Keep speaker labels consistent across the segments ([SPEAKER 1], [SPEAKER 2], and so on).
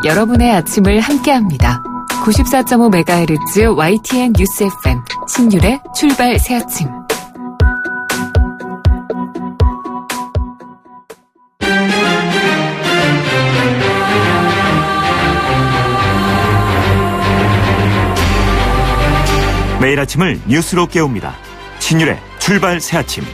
[SPEAKER 1] 여러분의 아침을 함께합니다. 94.5MHz YTN 뉴스 FM 신율의 출발 새아침.
[SPEAKER 2] 매일 아침을 뉴스로 깨웁니다. 신율의 출발 새아침.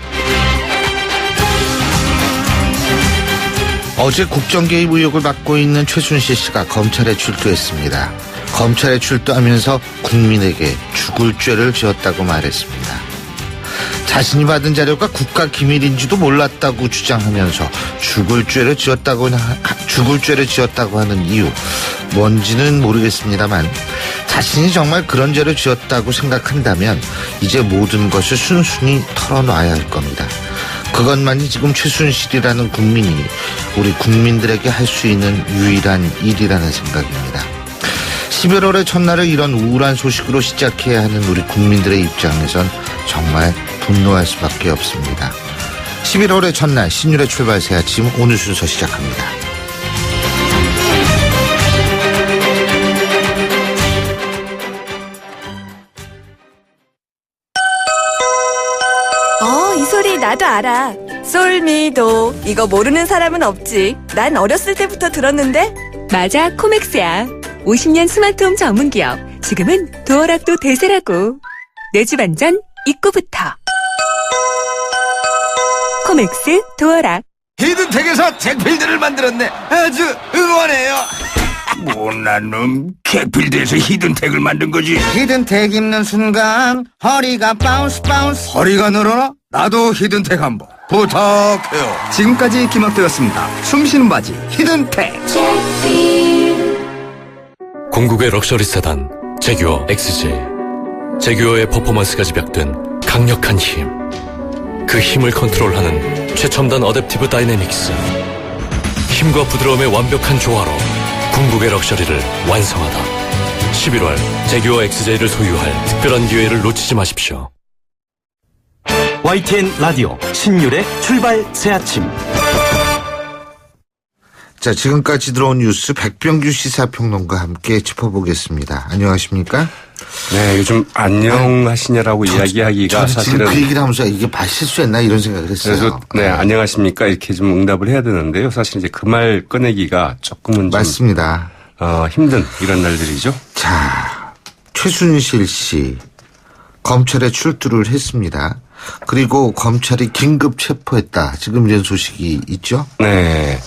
[SPEAKER 3] 어제 국정개입 의혹을 받고 있는 최순실 씨가 검찰에 출두했습니다. 검찰에 출두하면서 국민에게 죽을 죄를 지었다고 말했습니다. 자신이 받은 자료가 국가기밀인지도 몰랐다고 주장하면서 죽을 죄를 지었다고 하는 이유, 뭔지는 모르겠습니다만 자신이 정말 그런 죄를 지었다고 생각한다면 이제 모든 것을 순순히 털어놔야 할 겁니다. 그것만이 지금 최순실이라는 국민이 우리 국민들에게 할 수 있는 유일한 일이라는 생각입니다. 11월의 첫날을 이런 우울한 소식으로 시작해야 하는 우리 국민들의 입장에선 정말 분노할 수밖에 없습니다. 11월의 첫날 신율의 출발 새아침, 오늘 순서 시작합니다.
[SPEAKER 4] 이 소리 나도 알아. 솔미도. 이거 모르는 사람은 없지. 난 어렸을 때부터 들었는데.
[SPEAKER 1] 맞아, 코맥스야. 50년 스마트홈 전문기업. 지금은 도어락도 대세라고. 내 집 안전 입구부터. 코맥스 도어락.
[SPEAKER 5] 히든텍에서 잭필드를 만들었네. 아주 응원해요.
[SPEAKER 6] 못난 놈, 잭필드에서 히든텍을 만든 거지.
[SPEAKER 5] 히든텍 입는 순간 허리가 바운스. 허리가 늘어나? 나도 히든텍 한번 부탁해요. 지금까지 기막되었습니다. 숨쉬는 바지 히든텍.
[SPEAKER 7] 궁극의 럭셔리 세단 제규어 XJ. 제규어의 퍼포먼스가 집약된 강력한 힘. 그 힘을 컨트롤하는 최첨단 어댑티브 다이내믹스. 힘과 부드러움의 완벽한 조화로 궁극의 럭셔리를 완성하다. 11월 제규어 XJ를 소유할 특별한 기회를 놓치지 마십시오.
[SPEAKER 2] YTN 라디오 신율의 출발 새아침.
[SPEAKER 3] 자, 지금까지 들어온 뉴스 백병규 시사평론가와 함께 짚어보겠습니다. 안녕하십니까?
[SPEAKER 8] 네, 요즘 안녕하시냐라고 이야기하기가 사실은
[SPEAKER 3] 지금 그 얘기를 하면서 이게 실수했나 이런 생각을 했어요.
[SPEAKER 8] 그래서 네, 안녕하십니까 이렇게 좀 응답을 해야 되는데요. 사실 이제 그 말 꺼내기가 조금은
[SPEAKER 3] 맞습니다.
[SPEAKER 8] 힘든 이런 날들이죠.
[SPEAKER 3] 자, 최순실 씨 검찰에 출두를 했습니다. 그리고 검찰이 긴급 체포했다. 지금 이런 소식이 있죠?
[SPEAKER 8] 네.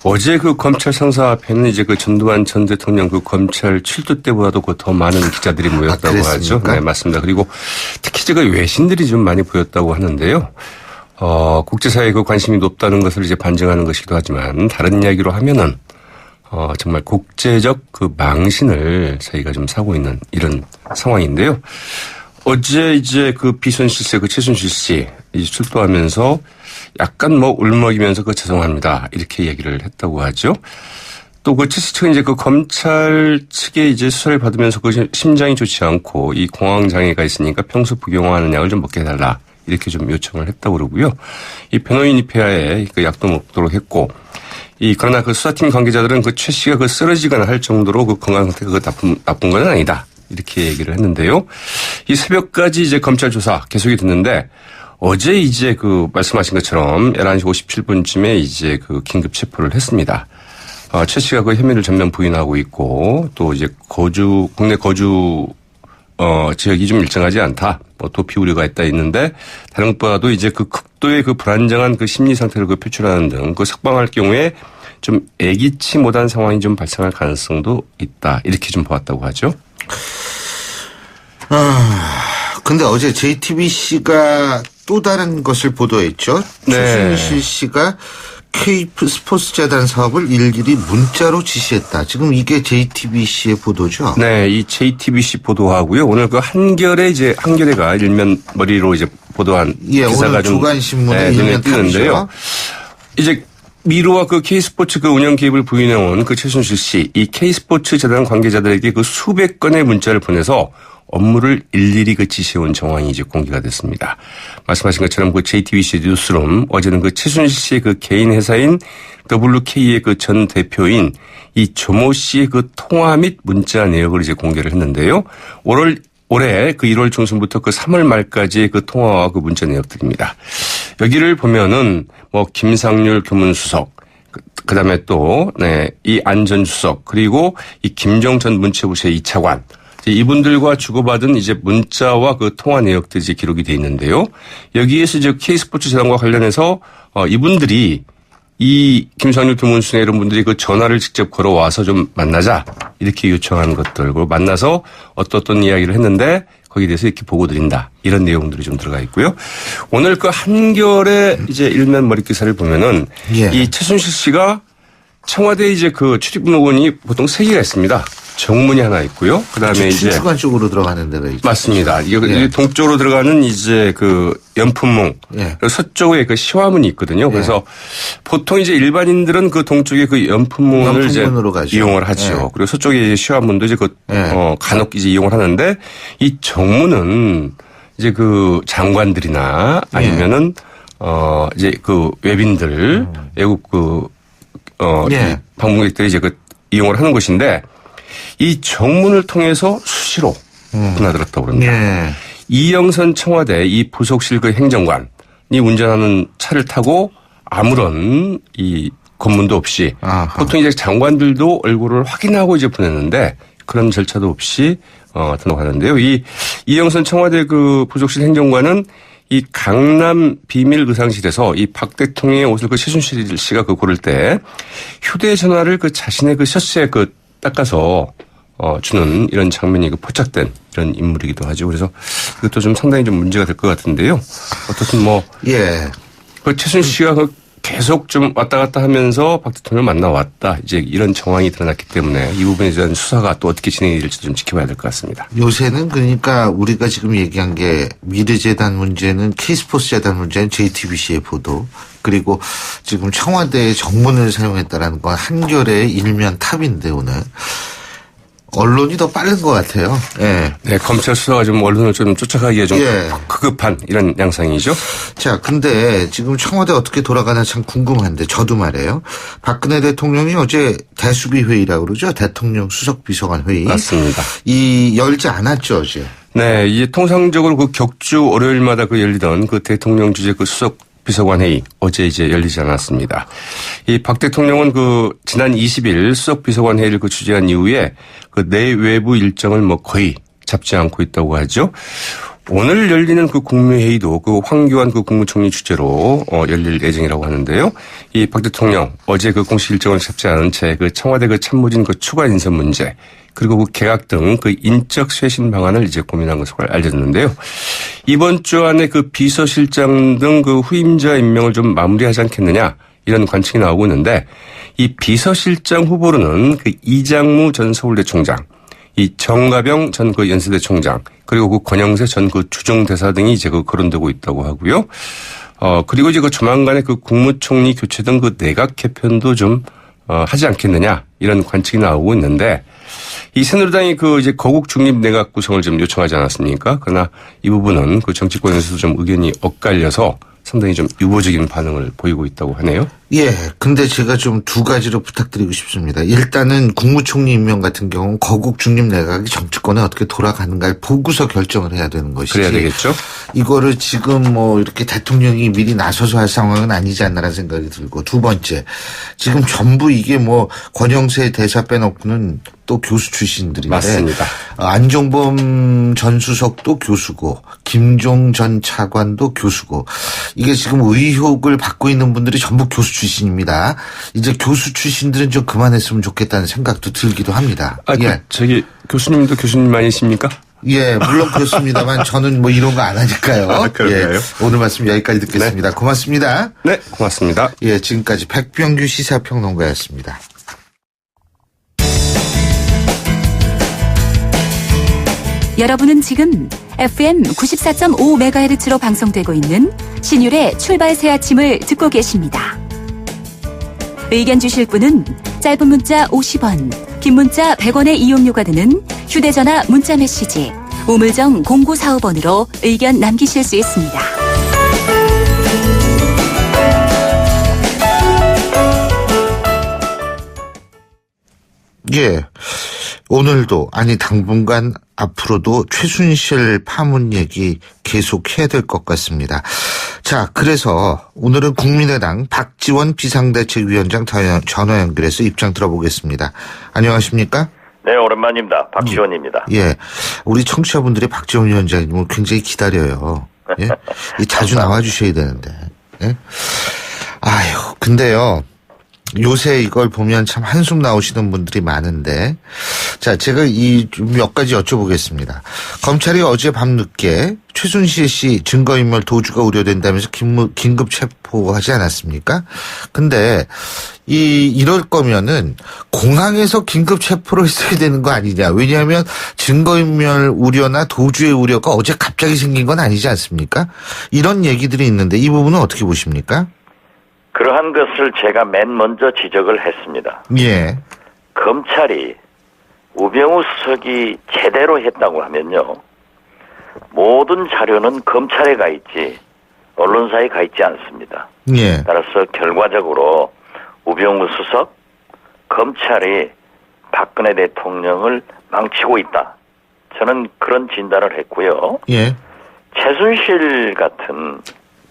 [SPEAKER 8] 어제 그 검찰 상사 앞에는 이제 그 전두환 전 대통령 그 검찰 출두 때보다도 그 더 많은 기자들이 모였다고 하죠. 네, 맞습니다. 그리고 특히 제가 외신들이 좀 많이 보였다고 하는데요. 국제사회의 그 관심이 높다는 것을 이제 반증하는 것이기도 하지만 다른 이야기로 하면은 정말 국제적 그 망신을 저희가 좀 사고 있는 이런 상황인데요. 어제 이제 그 비선실세 그 최순실 씨 이제 출두하면서 약간 울먹이면서 죄송합니다 이렇게 얘기를 했다고 하죠. 또 그 최 씨 측은 이제 그 검찰 측에 이제 수사를 받으면서 그 심장이 좋지 않고 이 공황 장애가 있으니까 평소 복용하는 약을 좀 먹게 해달라 이렇게 좀 요청을 했다고 그러고요. 이 변호인 입회하에 그 약도 먹도록 했고 그러나 그 수사팀 관계자들은 그 최 씨가 그 쓰러지거나 할 정도로 그 건강 상태가 나쁜 건 아니다. 이렇게 얘기를 했는데요. 이 새벽까지 이제 검찰 조사 계속이 됐는데 어제 이제 그 말씀하신 것처럼 11시 57분쯤에 이제 그 긴급 체포를 했습니다. 최 씨가 그 혐의를 전면 부인하고 있고 또 이제 국내 거주 지역이 좀 일정하지 않다. 도피 우려가 있다 있는데 다른 것보다도 이제 그 극도의 그 불안정한 그 심리 상태를 그 표출하는 등 그 석방할 경우에 좀 예기치 못한 상황이 좀 발생할 가능성도 있다. 이렇게 좀 보았다고 하죠.
[SPEAKER 3] 근데 어제 JTBC가 또 다른 것을 보도했죠.
[SPEAKER 8] 네.
[SPEAKER 3] 최순실 씨가 K 스포츠재단 사업을 일일이 문자로 지시했다. 지금 이게 JTBC의 보도죠?
[SPEAKER 8] 네, 이 JTBC 보도하고요. 오늘 그 한겨레가 일면 머리로 이제 보도한 기사가
[SPEAKER 3] 오늘
[SPEAKER 8] 좀
[SPEAKER 3] 주간신문에
[SPEAKER 8] 눈에 띄는데요. 이제 미르와 그 K스포츠 그 운영 개입을 부인해온 그 최순실 씨, 이 K스포츠 재단 관계자들에게 그 수백 건의 문자를 보내서 업무를 일일이 그 지시해온 정황이 이제 공개가 됐습니다. 말씀하신 것처럼 그 JTBC 뉴스룸 어제는 그 최순실 씨의 그 개인 회사인 WK의 그 전 대표인 이 조모 씨의 그 통화 및 문자 내역을 이제 공개를 했는데요. 올해 그 1월 중순부터 그 3월 말까지의 그 통화와 그 문자 내역들입니다. 여기를 보면은 뭐 김상률 교문수석, 그다음에 또 이 안전수석, 그리고 이 김정 전 문체부의 2차관, 이분들과 주고받은 이제 문자와 그 통화 내역들이 이제 기록이 돼 있는데요. 여기에서 이제 K스포츠 재단과 관련해서 이분들이 이 김상률 교문수석 이런 분들이 그 전화를 직접 걸어와서 좀 만나자 이렇게 요청한 것들, 그리고 만나서 어떤 이야기를 했는데 거기에 대해서 이렇게 보고 드린다 이런 내용들이 좀 들어가 있고요. 오늘 그 한겨레 이제 일면 머리 기사를 보면은 이 최순실 씨가 청와대 이제 그 출입문건이 보통 3개가 있습니다. 정문이 하나 있고요. 그다음에 이제
[SPEAKER 3] 중추관 쪽으로 들어가는 데가 있죠.
[SPEAKER 8] 맞습니다. 이게 동쪽으로 들어가는 이제 그 연품문, 서쪽에 그 시화문이 있거든요. 그래서 보통 이제 일반인들은 그 동쪽에 그 연품문을 이제
[SPEAKER 3] 가죠.
[SPEAKER 8] 이용을 하죠. 그리고 서쪽에 이제 시화문도 이제 그 간혹 이제 이용을 하는데 이 정문은 이제 그 장관들이나 아니면은 이제 그 외빈들 외국 그 방문객들이 이제 그 이용을 하는 곳인데. 이 정문을 통해서 수시로 드나들었다고 합니다. 이영선 청와대 이 부속실 그 행정관이 운전하는 차를 타고 아무런 이 검문도 없이 보통 이제 장관들도 얼굴을 확인하고 이제 보냈는데 그런 절차도 없이 등록하는데요. 이 이영선 청와대 그 부속실 행정관은 이 강남 비밀 의상실에서 이 박 대통령의 옷을 그 최순실 씨가 그 고를 때 휴대전화를 그 자신의 그 셔츠에 그 닦아서 주는 이런 장면이 그 포착된 이런 인물이기도 하죠. 그래서 이것도 좀 상당히 좀 문제가 될 것 같은데요. 어떻든 그 최순실 씨가 계속 좀 왔다 갔다 하면서 박 대통령을 만나왔다. 이제 이런 정황이 드러났기 때문에 이 부분에 대한 수사가 또 어떻게 진행이 될지 좀 지켜봐야 될 것 같습니다.
[SPEAKER 3] 요새는 그러니까 우리가 지금 얘기한 게 미르재단 문제는 K스포츠 재단 문제는 JTBC의 보도, 그리고 지금 청와대의 정문을 사용했다라는 건 한겨레의 일면 탑인데 오늘 언론이 더 빠른 것 같아요. 네,
[SPEAKER 8] 검찰 수사가 좀 언론을 좀 쫓아가기가 좀 급급한 이런 양상이죠.
[SPEAKER 3] 자, 근데 지금 청와대 어떻게 돌아가나 참 궁금한데 저도 말이에요. 박근혜 대통령이 어제 대수비 회의라고 그러죠. 대통령 수석 비서관 회의.
[SPEAKER 8] 맞습니다.
[SPEAKER 3] 이 열지 않았죠, 어제.
[SPEAKER 8] 네, 이제 통상적으로 그 격주 월요일마다 그 열리던 그 대통령 주재 그 수석 비서관 회의 어제 이제 열리지 않았습니다. 이 박 대통령은 그 지난 20일 수석 비서관 회의를 그 주재한 이후에 그 내외부 일정을 뭐 거의 잡지 않고 있다고 하죠. 오늘 열리는 그 국무회의도 그 황교안 그 국무총리 주재로 열릴 예정이라고 하는데요. 이 박 대통령 어제 그 공식 일정을 잡지 않은 채 그 청와대 그 참모진 그 추가 인선 문제, 그리고 그 개각 등 그 인적 쇄신 방안을 이제 고민한 것으로 알려졌는데요. 이번 주 안에 그 비서실장 등 그 후임자 임명을 좀 마무리하지 않겠느냐 이런 관측이 나오고 있는데, 이 비서실장 후보로는 그 이장무 전 서울대 총장, 이 정가병 전 그 연세대 총장, 그리고 그 권영세 전 그 주정대사 등이 이제 그 거론되고 있다고 하고요. 그리고 이제 그 조만간에 그 국무총리 교체 등 그 내각 개편도 좀 하지 않겠느냐 이런 관측이 나오고 있는데, 이 새누리당이 그 이제 거국 중립 내각 구성을 좀 요청하지 않았습니까? 그러나 이 부분은 그 정치권에서도 좀 의견이 엇갈려서 상당히 좀 유보적인 반응을 보이고 있다고 하네요.
[SPEAKER 3] 예. 근데 제가 좀 두 가지로 부탁드리고 싶습니다. 일단은 국무총리 임명 같은 경우는 거국 중립 내각이 정치권에 어떻게 돌아가는가를 보고서 결정을 해야 되는 것이지.
[SPEAKER 8] 그래야 되겠죠.
[SPEAKER 3] 이거를 지금 뭐 이렇게 대통령이 미리 나서서 할 상황은 아니지 않나라는 생각이 들고, 두 번째, 지금 전부 이게 뭐 권영세 대사 빼놓고는 또 교수 출신들인데.
[SPEAKER 8] 맞습니다.
[SPEAKER 3] 안종범 전 수석도 교수고 김종 전 차관도 교수고, 이게 지금 의혹을 받고 있는 분들이 전부 교수 출신입니다. 이제 교수 출신들은 좀 그만했으면 좋겠다는 생각도 들기도 합니다.
[SPEAKER 8] 저기 교수님도 교수님 아니십니까?
[SPEAKER 3] 예, 물론 그렇습니다만 저는 뭐 이런 거 안 하니까요.
[SPEAKER 8] 그런가요?
[SPEAKER 3] 오늘 말씀 여기까지 듣겠습니다. 네. 고맙습니다.
[SPEAKER 8] 네, 고맙습니다.
[SPEAKER 3] 예, 지금까지 백병규 시사평론가였습니다.
[SPEAKER 1] 여러분은 지금 FM 94.5MHz로 방송되고 있는 신율의 출발 새 아침을 듣고 계십니다. 의견 주실 분은 짧은 문자 50원, 긴 문자 100원의 이용료가 드는 휴대전화 문자메시지 우물정 0945번으로 의견 남기실 수 있습니다.
[SPEAKER 3] 예. 오늘도 아니 당분간 앞으로도 최순실 파문 얘기 계속 해야 될 것 같습니다. 자, 그래서 오늘은 국민의당 박지원 비상대책위원장 전화 연결해서 입장 들어보겠습니다. 안녕하십니까?
[SPEAKER 9] 네, 오랜만입니다. 박지원입니다.
[SPEAKER 3] 예. 우리 청취자분들이 박지원 위원장님을 굉장히 기다려요. 예? 자주 나와주셔야 되는데. 예? 아유, 근데요. 요새 이걸 보면 참 한숨 나오시는 분들이 많은데, 자, 제가 몇 가지 여쭤보겠습니다. 검찰이 어제 밤늦게 최순실 씨 증거인멸 도주가 우려된다면서 긴급 체포하지 않았습니까? 근데 이럴 거면은 공항에서 긴급 체포를 했어야 되는 거 아니냐? 왜냐하면 증거인멸 우려나 도주의 우려가 어제 갑자기 생긴 건 아니지 않습니까? 이런 얘기들이 있는데 이 부분은 어떻게 보십니까?
[SPEAKER 9] 그러한 것을 제가 맨 먼저 지적을 했습니다.
[SPEAKER 3] 예.
[SPEAKER 9] 검찰이 우병우 수석이 제대로 했다고 하면요. 모든 자료는 검찰에 가 있지 언론사에 가 있지 않습니다.
[SPEAKER 3] 예.
[SPEAKER 9] 따라서 결과적으로 우병우 수석, 검찰이 박근혜 대통령을 망치고 있다. 저는 그런 진단을 했고요.
[SPEAKER 3] 예.
[SPEAKER 9] 최순실 같은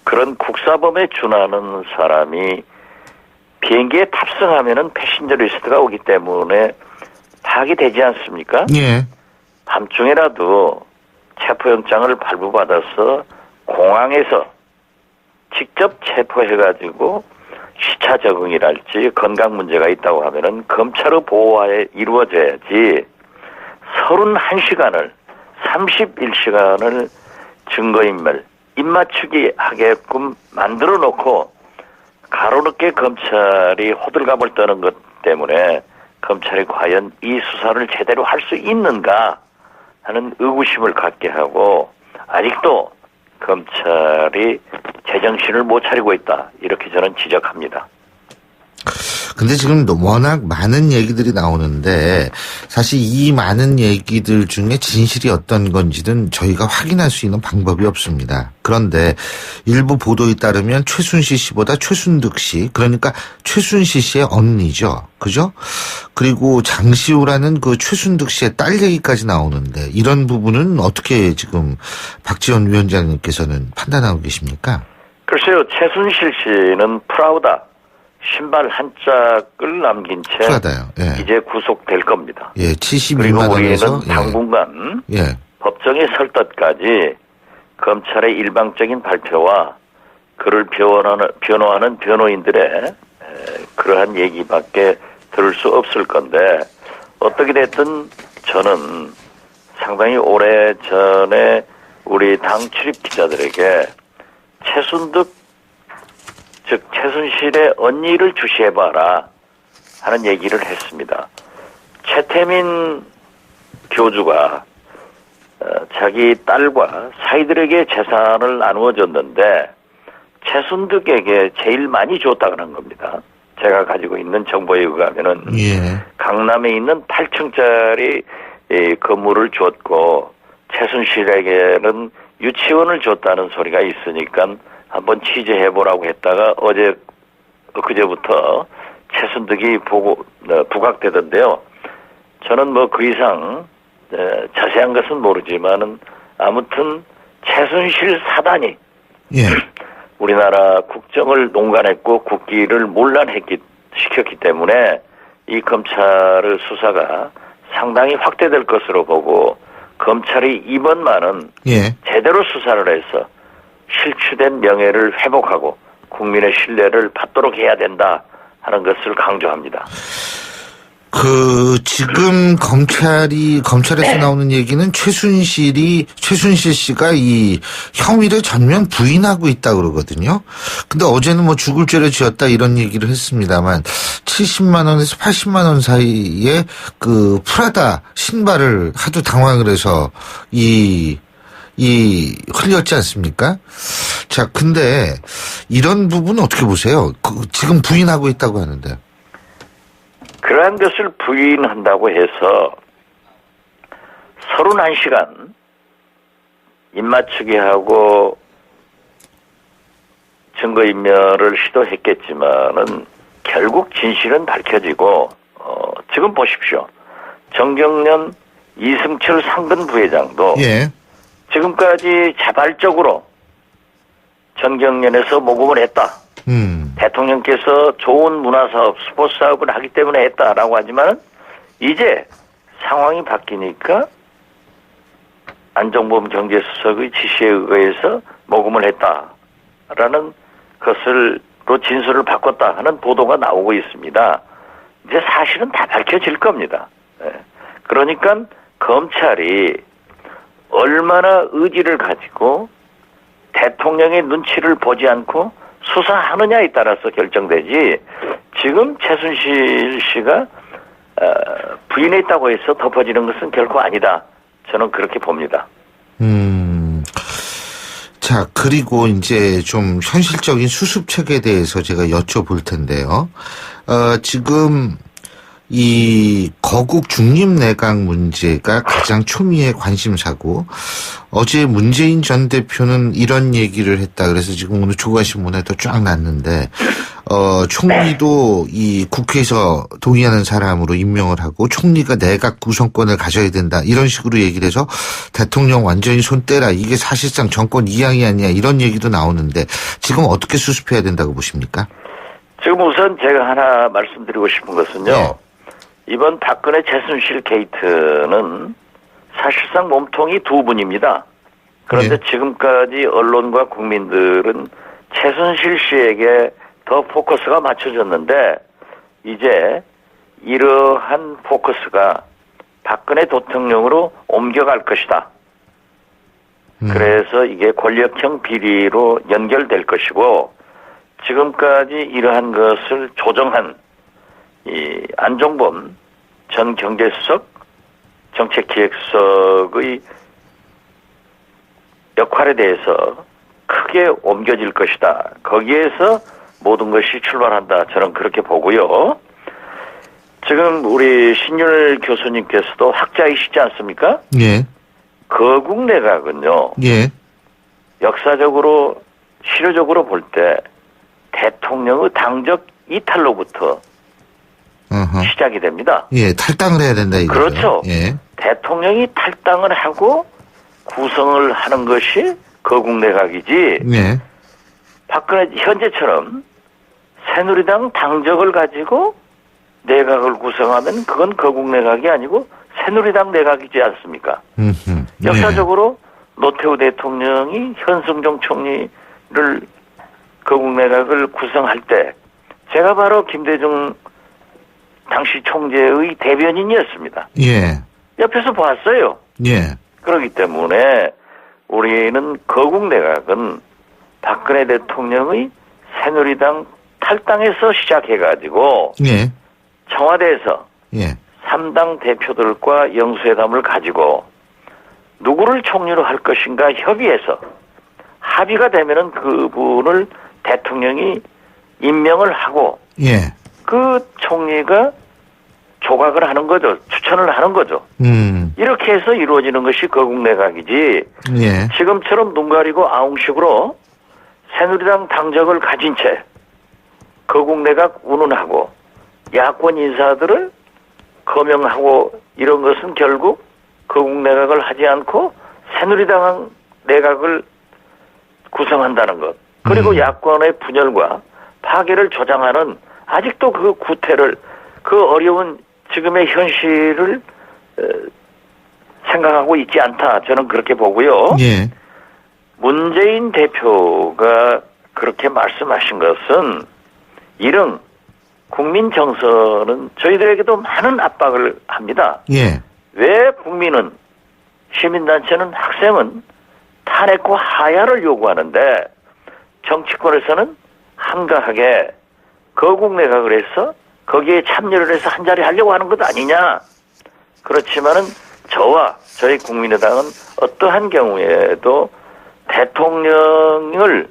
[SPEAKER 9] 그런 국사범에 준하는 사람이 비행기에 탑승하면은 패신저 리스트가 오기 때문에 파악이 되지 않습니까?
[SPEAKER 3] 예.
[SPEAKER 9] 밤중에라도 체포영장을 발부받아서 공항에서 직접 체포해가지고 시차 적응이랄지 건강 문제가 있다고 하면은 검찰의 보호하에 이루어져야지 31시간을 31시간을 증거인멸 입맞추기 하게끔 만들어 놓고 가로늦게 검찰이 호들갑을 떠는 것 때문에 검찰이 과연 이 수사를 제대로 할 수 있는가 하는 의구심을 갖게 하고 아직도 검찰이 제정신을 못 차리고 있다. 이렇게 저는 지적합니다.
[SPEAKER 3] 근데 지금 워낙 많은 얘기들이 나오는데 사실 이 많은 얘기들 중에 진실이 어떤 건지는 저희가 확인할 수 있는 방법이 없습니다. 그런데 일부 보도에 따르면 최순실 씨보다 최순득 씨, 그러니까 최순실 씨의 언니죠. 그죠? 그리고 장시호라는 그 최순득 씨의 딸 얘기까지 나오는데 이런 부분은 어떻게 지금 박지원 위원장님께서는 판단하고 계십니까?
[SPEAKER 9] 글쎄요. 최순실 씨는 프라우다. 신발 한 짝을 남긴 채
[SPEAKER 3] 프라다요. 예.
[SPEAKER 9] 이제 구속될 겁니다.
[SPEAKER 3] 예, 72만
[SPEAKER 9] 그리고
[SPEAKER 3] 원에서
[SPEAKER 9] 우리는 당분간
[SPEAKER 3] 예.
[SPEAKER 9] 법정에 설 때까지 검찰의 일방적인 발표와 그를 변호하는 변호인들의 그러한 얘기밖에 들을 수 없을 건데 어떻게 됐든 저는 상당히 오래전에 우리 당 출입 기자들에게 최순득 즉 최순실의 언니를 주시해봐라 하는 얘기를 했습니다. 최태민 교주가 자기 딸과 사이들에게 재산을 나누어줬는데 최순득에게 제일 많이 줬다는 겁니다. 제가 가지고 있는 정보에 의하면은
[SPEAKER 3] 예.
[SPEAKER 9] 강남에 있는 8층짜리 건물을 줬고 최순실에게는 유치원을 줬다는 소리가 있으니까 한번 취재해보라고 했다가 그제부터 최순득이 부각되던데요. 저는 뭐 그 이상 자세한 것은 모르지만은 아무튼 최순실 사단이
[SPEAKER 3] 예.
[SPEAKER 9] 우리나라 국정을 농간했고 국기를 시켰기 때문에 이 검찰의 수사가 상당히 확대될 것으로 보고 검찰이 이번만은
[SPEAKER 3] 예.
[SPEAKER 9] 제대로 수사를 해서 실추된 명예를 회복하고 국민의 신뢰를 받도록 해야 된다 하는 것을 강조합니다.
[SPEAKER 3] 지금 검찰에서 나오는 얘기는 최순실 씨가 이 혐의를 전면 부인하고 있다 그러거든요. 근데 어제는 뭐 죽을 죄를 지었다 이런 얘기를 했습니다만 70만 원에서 80만 원 사이에 그 프라다 신발을 하도 당황을 해서 흘렸지 않습니까? 자, 근데 이런 부분은 어떻게 보세요? 지금 부인하고 있다고 하는데.
[SPEAKER 9] 그러한 것을 부인한다고 해서 31시간 입맞추기 하고 증거인멸을 시도했겠지만은 결국 진실은 밝혀지고 지금 보십시오. 정경련 이승철 상근 부회장도
[SPEAKER 3] 예.
[SPEAKER 9] 지금까지 자발적으로 전경련에서 모금을 했다. 대통령께서 좋은 문화사업, 스포츠 사업을 하기 때문에 했다라고 하지만 이제 상황이 바뀌니까 안종범 경제수석의 지시에 의해서 모금을 했다라는 것을로 진술을 바꿨다 하는 보도가 나오고 있습니다. 이제 사실은 다 밝혀질 겁니다. 그러니까 검찰이 얼마나 의지를 가지고 대통령의 눈치를 보지 않고 수사하느냐에 따라서 결정되지 지금 최순실 씨가 부인했다고 해서 덮어지는 것은 결코 아니다. 저는 그렇게 봅니다.
[SPEAKER 3] 자, 그리고 이제 좀 현실적인 수습책에 대해서 제가 여쭤볼 텐데요. 지금 이 거국 중립내각 문제가 가장 초미의 관심사고 어제 문재인 전 대표는 이런 얘기를 했다. 그래서 지금 오늘 조간신문에도 쫙 났는데 총리도 이 국회에서 동의하는 사람으로 임명을 하고 총리가 내각 구성권을 가져야 된다. 이런 식으로 얘기를 해서 대통령 완전히 손 떼라. 이게 사실상 정권 이양이 아니야. 이런 얘기도 나오는데 지금 어떻게 수습해야 된다고 보십니까?
[SPEAKER 9] 지금 우선 제가 하나 말씀드리고 싶은 것은요.
[SPEAKER 3] 네.
[SPEAKER 9] 이번 박근혜 최순실 게이트는 사실상 몸통이 두 분입니다. 그런데
[SPEAKER 3] 네.
[SPEAKER 9] 지금까지 언론과 국민들은 최순실 씨에게 더 포커스가 맞춰졌는데 이제 이러한 포커스가 박근혜 대통령으로 옮겨갈 것이다. 그래서 이게 권력형 비리로 연결될 것이고 지금까지 이러한 것을 조정한 이 안종범 전 경제수석 정책기획수석의 역할에 대해서 크게 옮겨질 것이다. 거기에서 모든 것이 출발한다. 저는 그렇게 보고요. 지금 우리 신윤 교수님께서도 학자이시지 않습니까?
[SPEAKER 3] 예.
[SPEAKER 9] 거국 내각은요.
[SPEAKER 3] 예.
[SPEAKER 9] 역사적으로 실효적으로 볼 때 대통령의 당적 이탈로부터 시작이 됩니다.
[SPEAKER 3] 예, 탈당을 해야 된다 이거죠.
[SPEAKER 9] 그렇죠.
[SPEAKER 3] 예.
[SPEAKER 9] 대통령이 탈당을 하고 구성을 하는 것이 거국 내각이지.
[SPEAKER 3] 예.
[SPEAKER 9] 박근혜 현재처럼 새누리당 당적을 가지고 내각을 구성하면 그건 거국 내각이 아니고 새누리당 내각이지 않습니까? 역사적으로 노태우 대통령이 현승종 총리를 거국 내각을 구성할 때 제가 바로 김대중 당시 총재의 대변인이었습니다.
[SPEAKER 3] 예.
[SPEAKER 9] 옆에서 봤어요.
[SPEAKER 3] 예.
[SPEAKER 9] 그렇기 때문에 우리는 거국 내각은 박근혜 대통령의 새누리당 탈당에서 시작해가지고
[SPEAKER 3] 예.
[SPEAKER 9] 청와대에서
[SPEAKER 3] 예.
[SPEAKER 9] 3당 대표들과 영수회담을 가지고 누구를 총리로 할 것인가 협의해서 합의가 되면은 그분을 대통령이 임명을 하고
[SPEAKER 3] 예.
[SPEAKER 9] 그 총리가 조각을 하는 거죠. 추천을 하는 거죠. 이렇게 해서 이루어지는 것이 거국 내각이지.
[SPEAKER 3] 예.
[SPEAKER 9] 지금처럼 눈 가리고 아웅식으로 새누리당 당적을 가진 채 거국 내각 운운하고 야권 인사들을 거명하고 이런 것은 결국 거국 내각을 하지 않고 새누리당 내각을 구성한다는 것. 그리고 야권의 분열과 파괴를 조장하는 아직도 그 구태를 그 어려운 지금의 현실을 생각하고 있지 않다. 저는 그렇게 보고요.
[SPEAKER 3] 예.
[SPEAKER 9] 문재인 대표가 그렇게 말씀하신 것은 이런 국민 정서는 저희들에게도 많은 압박을 합니다.
[SPEAKER 3] 예.
[SPEAKER 9] 왜 국민은 시민단체는 학생은 탄핵과 하야를 요구하는데 정치권에서는 한가하게 거국 내각을 해서 거기에 참여를 해서 한자리 하려고 하는 것 아니냐. 그렇지만은 저와 저희 국민의당은 어떠한 경우에도 대통령을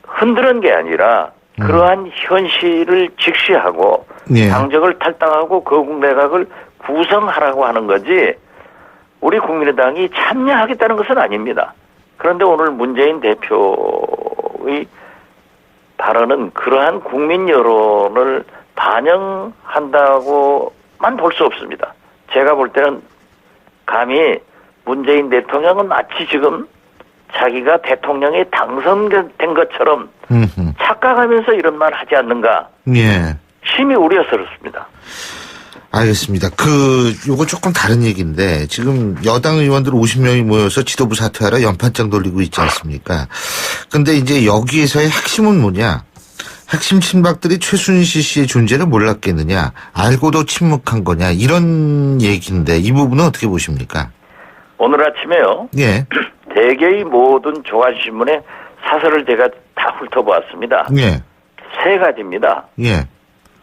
[SPEAKER 9] 흔드는 게 아니라 그러한 현실을 직시하고
[SPEAKER 3] 예.
[SPEAKER 9] 당적을 탈당하고 거국 내각을 구성하라고 하는 거지 우리 국민의당이 참여하겠다는 것은 아닙니다. 그런데 오늘 문재인 대표의 발언은 그러한 국민 여론을 반영한다고만 볼 수 없습니다. 제가 볼 때는 감히 문재인 대통령은 마치 지금 자기가 대통령에 당선된 것처럼 착각하면서 이런 말 하지 않는가.
[SPEAKER 3] 예.
[SPEAKER 9] 심히 우려스럽습니다.
[SPEAKER 3] 알겠습니다. 요거 조금 다른 얘기인데, 지금 여당 의원들 50명이 모여서 지도부 사퇴하라 연판장 돌리고 있지 않습니까? 근데 이제 여기에서의 핵심은 뭐냐? 핵심 친박들이 최순실 씨의 존재를 몰랐겠느냐? 알고도 침묵한 거냐? 이런 얘기인데, 이 부분은 어떻게 보십니까?
[SPEAKER 9] 오늘 아침에요.
[SPEAKER 3] 예.
[SPEAKER 9] 대개의 모든 조간신문의 사설을 제가 다 훑어보았습니다.
[SPEAKER 3] 예.
[SPEAKER 9] 세 가지입니다.
[SPEAKER 3] 예.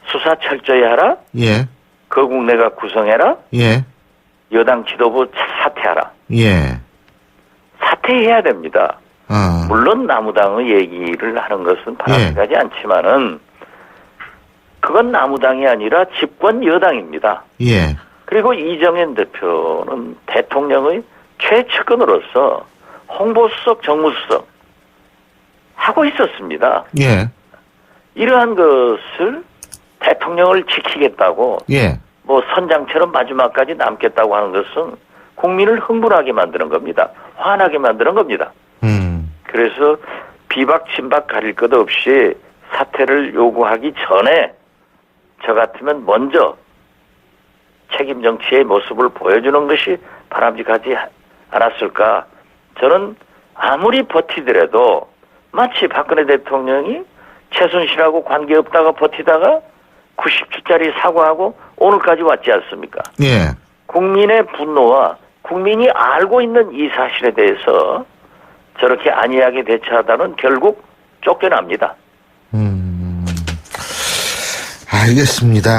[SPEAKER 9] 수사 철저히 하라.
[SPEAKER 3] 예.
[SPEAKER 9] 거국 내각 구성해라.
[SPEAKER 3] 예.
[SPEAKER 9] 여당 지도부 사퇴하라.
[SPEAKER 3] 예.
[SPEAKER 9] 사퇴해야 됩니다.
[SPEAKER 3] 어.
[SPEAKER 9] 물론 나무당의 얘기를 하는 것은 바람직하지 않지만은 그건 나무당이 아니라 집권 여당입니다.
[SPEAKER 3] 예.
[SPEAKER 9] 그리고 이정현 대표는 대통령의 최측근으로서 홍보수석, 정무수석 하고 있었습니다.
[SPEAKER 3] 예.
[SPEAKER 9] 이러한 것을 대통령을 지키겠다고
[SPEAKER 3] 예.
[SPEAKER 9] 뭐 선장처럼 마지막까지 남겠다고 하는 것은 국민을 흥분하게 만드는 겁니다. 화나게 만드는 겁니다. 그래서 비박 친박 가릴 것 없이 사퇴를 요구하기 전에 저 같으면 먼저 책임 정치의 모습을 보여주는 것이 바람직하지 않았을까. 저는 아무리 버티더라도 마치 박근혜 대통령이 최순실하고 관계없다가 버티다가 90주짜리 사과하고 오늘까지 왔지 않습니까?
[SPEAKER 3] 예. 국민의
[SPEAKER 9] 분노와 국민이 알고 있는 이 사실에 대해서 저렇게 안이하게 대처하다는 결국 쫓겨납니다.
[SPEAKER 3] 알겠습니다.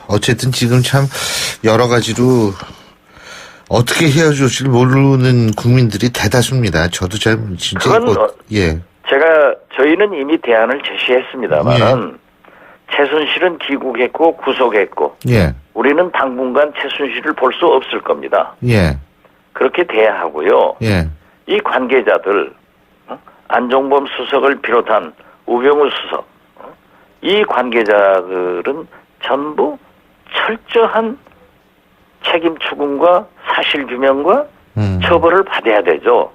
[SPEAKER 3] 어쨌든 지금 참 여러 가지로 어떻게 헤어질지 모르는 국민들이 대다수입니다. 저도 잘 진짜 예.
[SPEAKER 9] 저희는 이미 대안을 제시했습니다만은 최순실은 귀국했고 구속했고
[SPEAKER 3] 예.
[SPEAKER 9] 우리는 당분간 최순실을 볼 수 없을 겁니다.
[SPEAKER 3] 예.
[SPEAKER 9] 그렇게 돼야 하고요.
[SPEAKER 3] 예.
[SPEAKER 9] 이 관계자들 안종범 수석을 비롯한 우병우 수석 이 관계자들은 전부 철저한 책임 추궁과 사실 규명과 처벌을 받아야 되죠.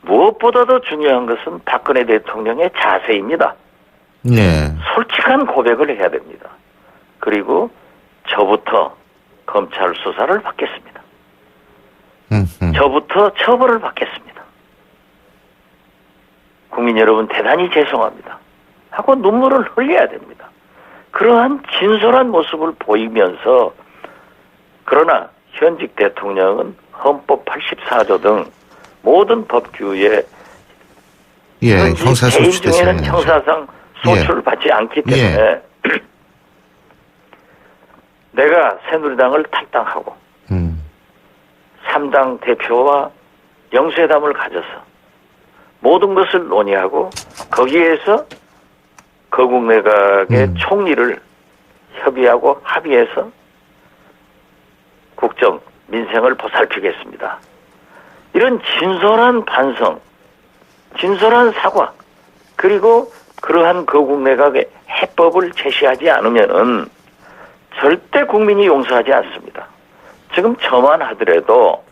[SPEAKER 9] 무엇보다도 중요한 것은 박근혜 대통령의 자세입니다.
[SPEAKER 3] 네.
[SPEAKER 9] 솔직한 고백을 해야 됩니다. 그리고 저부터 검찰 수사를 받겠습니다. 저부터 처벌을 받겠습니다. 국민 여러분 대단히 죄송합니다. 하고 눈물을 흘려야 됩니다. 그러한 진솔한 모습을 보이면서 그러나 현직 대통령은 헌법 84조 등 모든 법규에
[SPEAKER 3] 형사소추
[SPEAKER 9] 개인 중에는 형사상 소추를 받지 않기 때문에 내가 새누리당을 탈당하고 3당 대표와 영수회담을 가져서 모든 것을 논의하고 거기에서 거국 내각의 총리를 협의하고 합의해서 국정, 민생을 보살피겠습니다. 이런 진솔한 반성, 진솔한 사과, 그리고 그러한 거국 내각의 해법을 제시하지 않으면은 절대 국민이 용서하지 않습니다. 지금 저만 하더라도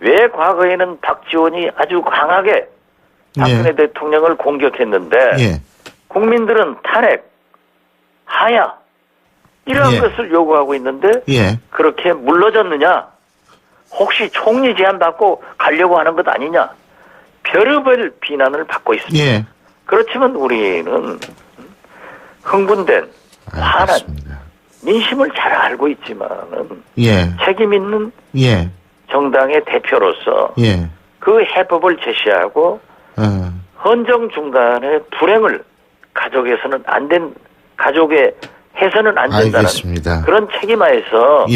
[SPEAKER 9] 왜 과거에는 박지원이 아주 강하게 박근혜 대통령을 공격했는데 국민들은 탄핵, 하야 이러한 것을 요구하고 있는데 그렇게 물러졌느냐? 혹시 총리 제안 받고 가려고 하는 것 아니냐? 별의별 비난을 받고 있습니다. 그렇지만 우리는 흥분된 화난 민심을 잘 알고 있지만은 책임 있는 정당의 대표로서 그 해법을 제시하고 헌정 중단의 불행을 가족에 해서는 안 된다는 그런 책임하에서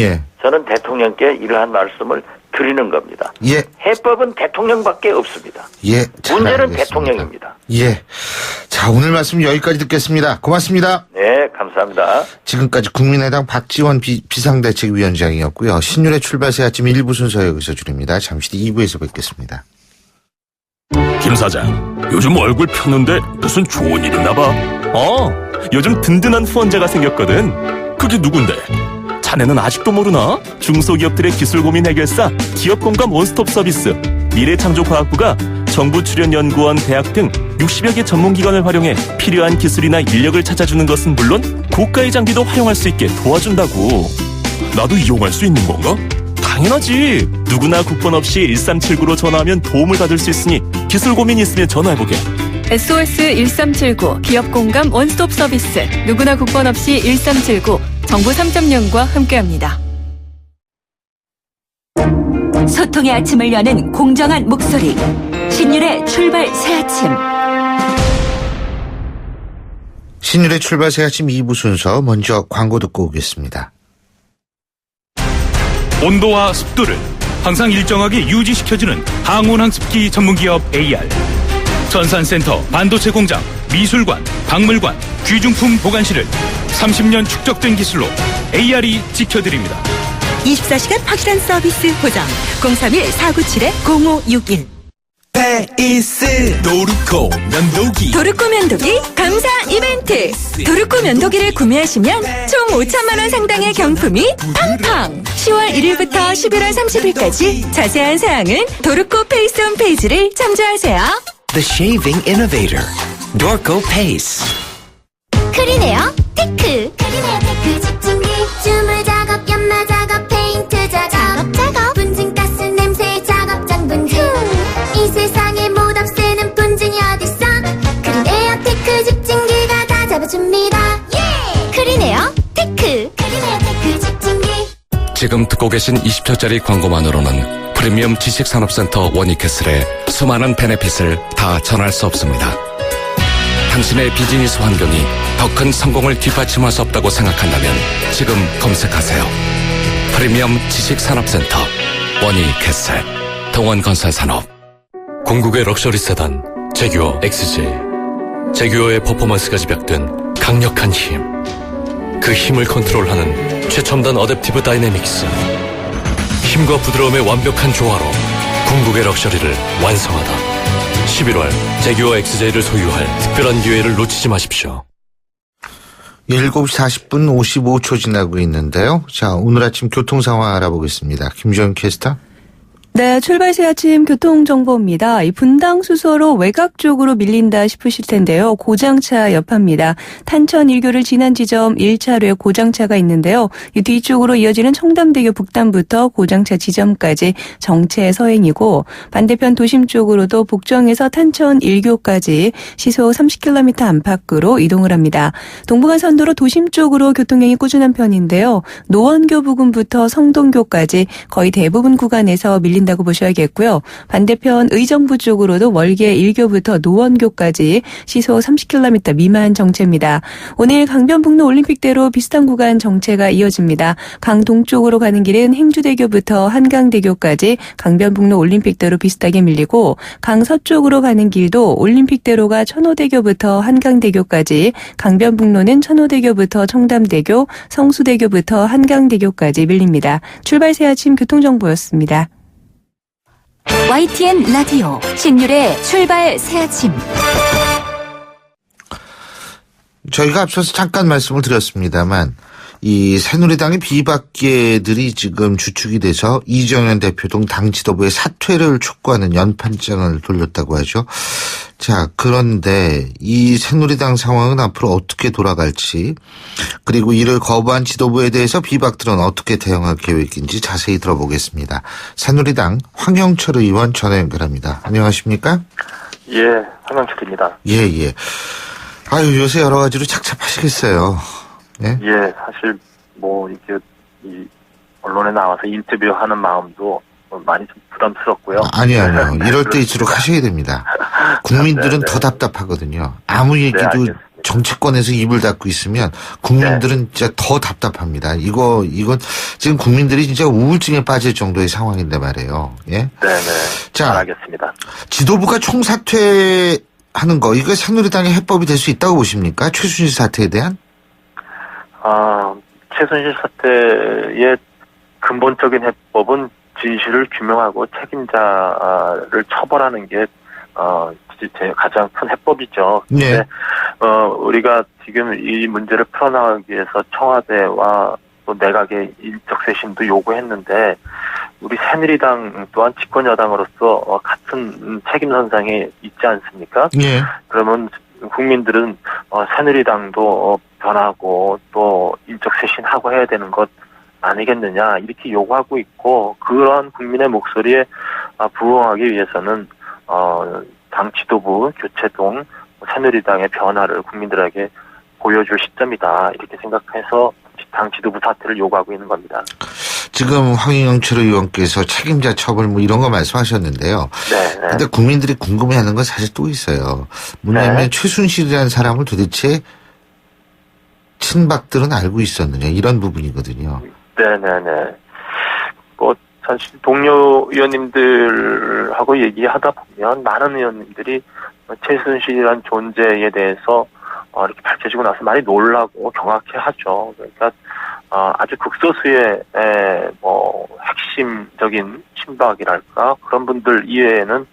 [SPEAKER 9] 저는 대통령께 이러한 말씀을 드리는 겁니다.
[SPEAKER 3] 예.
[SPEAKER 9] 해법은 대통령밖에 없습니다.
[SPEAKER 3] 예.
[SPEAKER 9] 문제는
[SPEAKER 3] 알겠습니다.
[SPEAKER 9] 대통령입니다.
[SPEAKER 3] 예. 자, 오늘 말씀 여기까지 듣겠습니다. 고맙습니다.
[SPEAKER 9] 네, 감사합니다.
[SPEAKER 3] 지금까지 국민의당 박지원 비상대책위원장이었고요. 신율의 출발새 아침 1부 순서 여기서 줄입니다. 잠시 뒤 2부에서 뵙겠습니다.
[SPEAKER 10] 김 사장, 요즘 얼굴 폈는데 무슨 좋은 일 있나 봐.
[SPEAKER 2] 요즘 든든한 후원자가 생겼거든.
[SPEAKER 10] 그게 누군데?
[SPEAKER 2] 자네는 아직도 모르나? 중소기업들의 기술 고민 해결사 기업공감 원스톱 서비스 미래창조과학부가 정부 출연연구원, 대학 등 60여 개 전문기관을 활용해 필요한 기술이나 인력을 찾아주는 것은 물론 고가의 장비도 활용할 수 있게 도와준다고.
[SPEAKER 10] 나도 이용할 수 있는 건가?
[SPEAKER 2] 당연하지. 누구나 국번 없이 1379로 전화하면 도움을 받을 수 있으니 기술 고민 있으면 전화해보게.
[SPEAKER 11] SOS 1379 기업공감 원스톱 서비스 누구나 국번 없이 1379 정부 3.0과 함께합니다.
[SPEAKER 1] 소통의 아침을 여는 공정한 목소리. 신율의 출발 새아침.
[SPEAKER 3] 신율의 출발새 아침 2부 순서 먼저 광고 듣고 오겠습니다.
[SPEAKER 12] 온도와 습도를 항상 일정하게 유지시켜주는 항온항습기 전문기업 AR. 전산센터, 반도체 공장, 미술관, 박물관, 귀중품 보관실을 30년 축적된 기술로 AR이 지켜드립니다.
[SPEAKER 4] 24시간 확실한 서비스 보장. 031-497-0561.
[SPEAKER 10] 페이스 도르코 면도기.
[SPEAKER 4] 도르코 면도기 감사 이벤트. 도르코 면도기를 구매하시면 총 5천만 원 상당의 경품이 팡팡. 10월 1일부터 11월 30일까지 자세한 사항은 도르코 페이스 홈페이지를 참조하세요.
[SPEAKER 13] The Shaving Innovator, Dorco Pace.
[SPEAKER 14] 크리네어 테크. 크리네어 테크 집중기. 주물 작업, 연마 작업, 페인트 작업. 분진가스 냄새 작업 장분진. 이 세상에 못 없애는 분진이 어딨어. 크리네어 테크 집중기가 다 잡아줍니다. 예! 크리네어 테크. 크리네어 테크 집중기.
[SPEAKER 7] 지금 듣고 계신 20초짜리 광고만으로는 프리미엄 지식산업센터 워니캐슬의 수많은 베네핏을 다 전할 수 없습니다. 당신의 비즈니스 환경이 더 큰 성공을 뒷받침할 수 없다고 생각한다면 지금 검색하세요. 프리미엄 지식산업센터 워니캐슬 동원건설산업. 궁극의 럭셔리 세단 제규어 XJ. 제규어의 퍼포먼스가 집약된 강력한 힘. 그 힘을 컨트롤하는 최첨단 어댑티브 다이내믹스. 힘과 부드러움의 완벽한 조화로 궁극의 럭셔리를 완성하다. 11월 제규어 XJ를 소유할 특별한 기회를 놓치지 마십시오.
[SPEAKER 3] 7시 40분 55초 지나고 있는데요. 자, 오늘 아침 교통 상황 알아보겠습니다. 김주현 캐스터.
[SPEAKER 11] 네, 출발새 아침 교통정보입니다. 이 분당 수서로 외곽 쪽으로 밀린다 싶으실 텐데요. 고장차 여파입니다. 탄천 1교를 지난 지점 1차로에 고장차가 있는데요. 이 뒤쪽으로 이어지는 청담대교 북단부터 고장차 지점까지 정체 서행이고, 반대편 도심 쪽으로도 복정에서 탄천 1교까지 시속 30km 안팎으로 이동을 합니다. 동부간선도로 도심 쪽으로 교통량이 꾸준한 편인데요. 노원교 부근부터 성동교까지 거의 대부분 구간에서 밀린다고 보셔야겠고요. 반대편 의정부 쪽으로도 월계 1교부터 노원교까지 시속 30km 미만 정체입니다. 오늘 강변북로 올림픽대로 비슷한 구간 정체가 이어집니다. 강동쪽으로 가는 길은 행주대교부터 한강대교까지 강변북로 올림픽대로 비슷하게 밀리고, 강서쪽으로 가는 길도 올림픽대로가 천호대교부터 한강대교까지, 강변북로는 천호대교부터 청담대교, 성수대교부터 한강대교까지 밀립니다. 출발새 아침 교통정보였습니다.
[SPEAKER 1] YTN 라디오 신율의 출발 새아침.
[SPEAKER 3] 저희가 앞서서 잠깐 말씀을 드렸습니다만, 이 새누리당의 비박계들이 지금 주축이 돼서 이정현 대표 등 당 지도부의 사퇴를 촉구하는 연판장을 돌렸다고 하죠. 자, 그런데 이 새누리당 상황은 앞으로 어떻게 돌아갈지, 그리고 이를 거부한 지도부에 대해서 비박들은 어떻게 대응할 계획인지 자세히 들어보겠습니다. 새누리당 황영철 의원 전화 연결합니다. 안녕하십니까?
[SPEAKER 15] 예, 황영철입니다.
[SPEAKER 3] 예. 아유, 요새 여러 가지로 착잡하시겠어요. 네?
[SPEAKER 15] 예, 사실 이게 이 언론에 나와서 인터뷰하는 마음도 많이 좀 부담스럽고요.
[SPEAKER 3] 아니요. 이럴 때일수록 하셔야 됩니다. 국민들은 더 답답하거든요. 아무 얘기도 정치권에서 입을 닫고 있으면 국민들은 진짜 더 답답합니다. 이건 지금 국민들이 진짜 우울증에 빠질 정도의 상황인데 말이에요. 예?
[SPEAKER 15] 네네.
[SPEAKER 3] 자,
[SPEAKER 15] 알겠습니다.
[SPEAKER 3] 지도부가 총사퇴하는 거, 이거 새누리당의 해법이 될 수 있다고 보십니까? 최순실 사태에 대한?
[SPEAKER 15] 최순실 사태의 근본적인 해법은 진실을 규명하고 책임자를 처벌하는 게 가장 큰 해법이죠. 근데 우리가 지금 이 문제를 풀어나가기 위해서 청와대와 또 내각의 인적 쇄신도 요구했는데 우리 새누리당 또한 집권 여당으로서 같은 책임 선상에 있지 않습니까?
[SPEAKER 3] 예.
[SPEAKER 15] 그러면 국민들은 새누리당도 변하고 또 인적 쇄신하고 해야 되는 것 아니겠느냐 이렇게 요구하고 있고 그러한 국민의 목소리에 부응하기 위해서는 당 지도부 교체동 새누리당의 변화를 국민들에게 보여줄 시점이다 이렇게 생각해서 당 지도부 사퇴를 요구하고 있는 겁니다.
[SPEAKER 3] 지금 황영철 의원께서 책임자 처벌 뭐 이런 거 말씀하셨는데요.
[SPEAKER 15] 네.
[SPEAKER 3] 근데 국민들이 궁금해하는 건 사실 또 있어요. 뭐냐면 최순실이라는 사람을 도대체 친박들은 알고 있었느냐 이런 부분이거든요.
[SPEAKER 15] 네네네. 사실 동료 의원님들하고 얘기하다 보면 많은 의원님들이 최순실이라는 존재에 대해서 이렇게 밝혀지고 나서 많이 놀라고 경악해하죠. 그러니까 아주 극소수의 핵심적인 친박이랄까 그런 분들 이외에는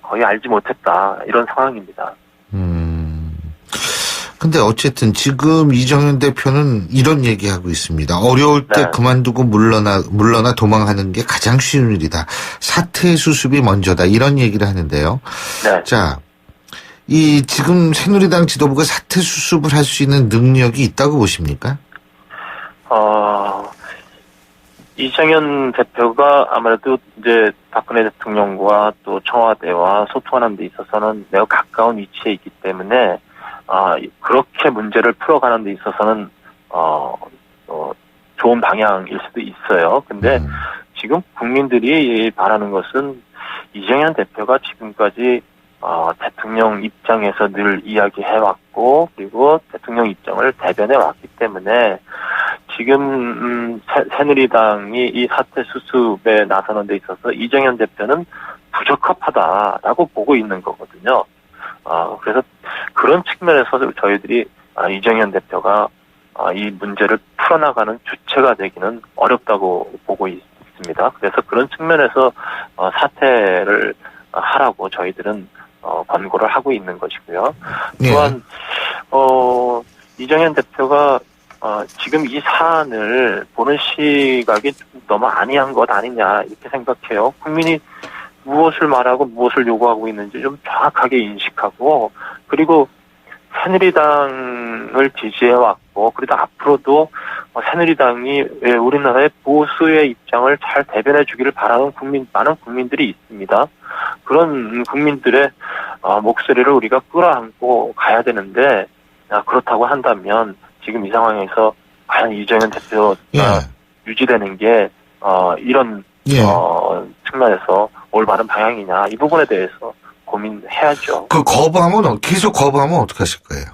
[SPEAKER 15] 거의 알지 못했다 이런 상황입니다.
[SPEAKER 3] 근데 어쨌든 지금 이정현 대표는 이런 얘기하고 있습니다. 어려울 때 그만두고 물러나 도망하는 게 가장 쉬운 일이다. 사퇴 수습이 먼저다. 이런 얘기를 하는데요.
[SPEAKER 15] 네.
[SPEAKER 3] 자, 지금 새누리당 지도부가 사퇴 수습을 할 수 있는 능력이 있다고 보십니까?
[SPEAKER 15] 이정현 대표가 아무래도 이제 박근혜 대통령과 또 청와대와 소통하는 데 있어서는 매우 가까운 위치에 있기 때문에 그렇게 문제를 풀어가는 데 있어서는 좋은 방향일 수도 있어요. 근데 지금 국민들이 바라는 것은 이정현 대표가 지금까지 대통령 입장에서 늘 이야기해왔고 그리고 대통령 입장을 대변해왔기 때문에 지금 새누리당이 이 사퇴 수습에 나서는 데 있어서 이정현 대표는 부적합하다라고 보고 있는 거거든요. 그래서 그런 측면에서 저희들이 이정현 대표가 이 문제를 풀어나가는 주체가 되기는 어렵다고 보고 있습니다. 그래서 그런 측면에서 사퇴를 하라고 저희들은 권고를 하고 있는 것이고요. 또한 이정현 대표가 지금 이 사안을 보는 시각이 너무 안이한 것 아니냐 이렇게 생각해요. 국민이 무엇을 말하고 무엇을 요구하고 있는지 좀 정확하게 인식하고 그리고 새누리당을 지지해왔고 그래도 앞으로도 새누리당이 우리나라의 보수의 입장을 잘 대변해 주기를 바라는 많은 국민들이 있습니다. 그런 국민들의 목소리를 우리가 끌어안고 가야 되는데 그렇다고 한다면 지금 이 상황에서 과연 이정현 대표가 유지되는 게 이런 측면에서 올바른 방향이냐 이 부분에 대해서 고민해야죠.
[SPEAKER 3] 계속 거부하면 어떻게 하실 거예요?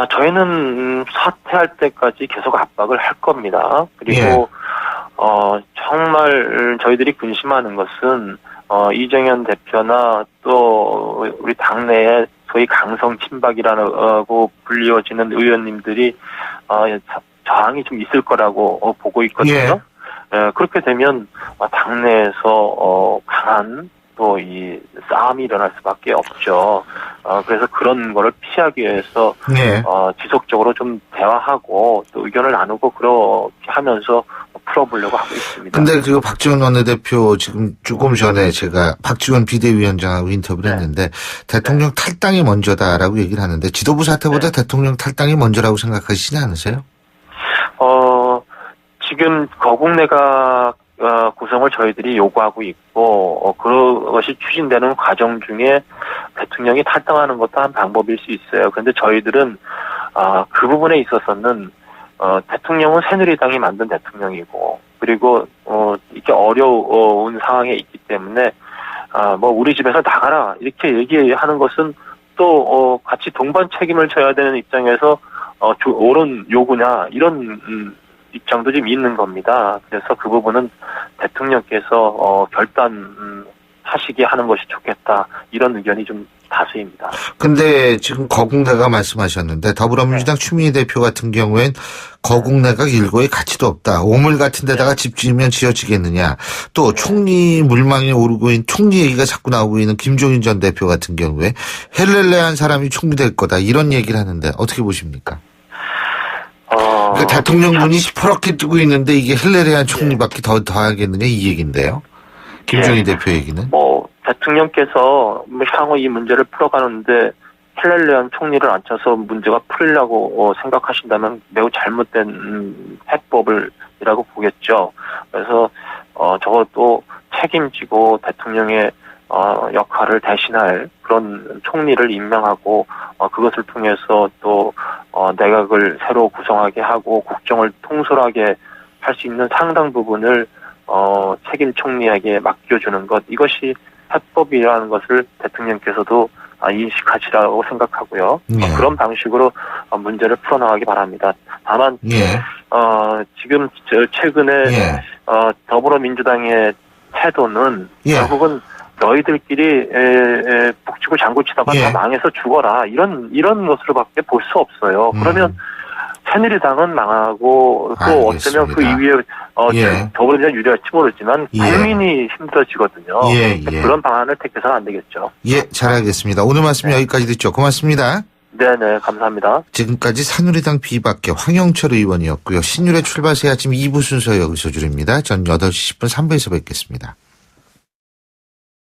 [SPEAKER 15] 저희는 사퇴할 때까지 계속 압박을 할 겁니다. 그리고 정말 저희들이 근심하는 것은 이정현 대표나 또 우리 당내에 소위 강성 친박이라고 불리워지는 의원님들이 저항이 좀 있을 거라고 보고 있거든요. 그렇게 되면 당내에서 강한 또 이 싸움이 일어날 수밖에 없죠. 그래서 그런 거를 피하기 위해서 지속적으로 좀 대화하고 또 의견을 나누고 그렇게 하면서 풀어보려고 하고 있습니다.
[SPEAKER 3] 근데 그 박지원 원내대표 지금 조금 전에 제가 박지원 비대위원장하고 인터뷰를 했는데 대통령 탈당이 먼저다라고 얘기를 하는데 지도부 사퇴보다 대통령 탈당이 먼저라고 생각하시지 않으세요?
[SPEAKER 15] 지금 거국내각 구성을 저희들이 요구하고 있고 그것이 추진되는 과정 중에 대통령이 탈당하는 것도 한 방법일 수 있어요. 그런데 저희들은 그 부분에 있어서는 대통령은 새누리당이 만든 대통령이고 그리고 이렇게 어려운 상황에 있기 때문에 우리 집에서 나가라 이렇게 얘기하는 것은 또 같이 동반 책임을 져야 되는 입장에서 옳은 요구냐 이런 입장도 좀 있는 겁니다. 그래서 그 부분은 대통령께서 결단하시게 하는 것이 좋겠다 이런 의견이 좀 다수입니다.
[SPEAKER 3] 근데 지금 거국내가 말씀하셨는데 더불어민주당 추미애 대표 같은 경우엔 거국내각 일고의 가치도 없다. 오물 같은 데다가 집 지으면 지어지겠느냐. 또 총리 물망에 오르고 있는 총리 얘기가 자꾸 나오고 있는 김종인 전 대표 같은 경우에 헬렐레한 사람이 총리 될 거다. 이런 얘기를 하는데 어떻게 보십니까? 그러니까 대통령분이 시퍼렇게 뜨고 있는데 이게 헬렐레한 총리밖에 더하겠느냐 이 얘기인데요. 김종인 대표 얘기는.
[SPEAKER 15] 대통령께서 향후 이 문제를 풀어가는데 헬렐레한 총리를 앉혀서 문제가 풀리려고 생각하신다면 매우 잘못된 해법이라고 보겠죠. 그래서 적어도 책임지고 대통령의 역할을 대신할 그런 총리를 임명하고 그것을 통해서 또 내각을 새로 구성하게 하고 국정을 통솔하게 할 수 있는 상당 부분을 책임 총리에게 맡겨주는 것, 이것이 해법이라는 것을 대통령께서도 인식하시라고 생각하고요. 그런 방식으로 문제를 풀어나가기 바랍니다. 다만 지금 최근에 더불어민주당의 태도는 결국은 너희들끼리 북치고 장구치다가 다 망해서 죽어라 이런 것으로밖에 볼 수 없어요. 그러면 새누리당은 망하고 또 어쩌면 그 이후에 더불어민주당 유리할지 모르지만 국민이 힘들어지거든요. 그런 방안을 택해서는 안 되겠죠.
[SPEAKER 3] 잘 알겠습니다. 오늘 말씀 여기까지 듣죠. 고맙습니다.
[SPEAKER 15] 네네, 감사합니다.
[SPEAKER 3] 지금까지 새누리당 비박계 황영철 의원이었고요. 신율의 출발 새 아침 2부 순서 여기서 줄입니다. 전 8시 10분 3부에서 뵙겠습니다.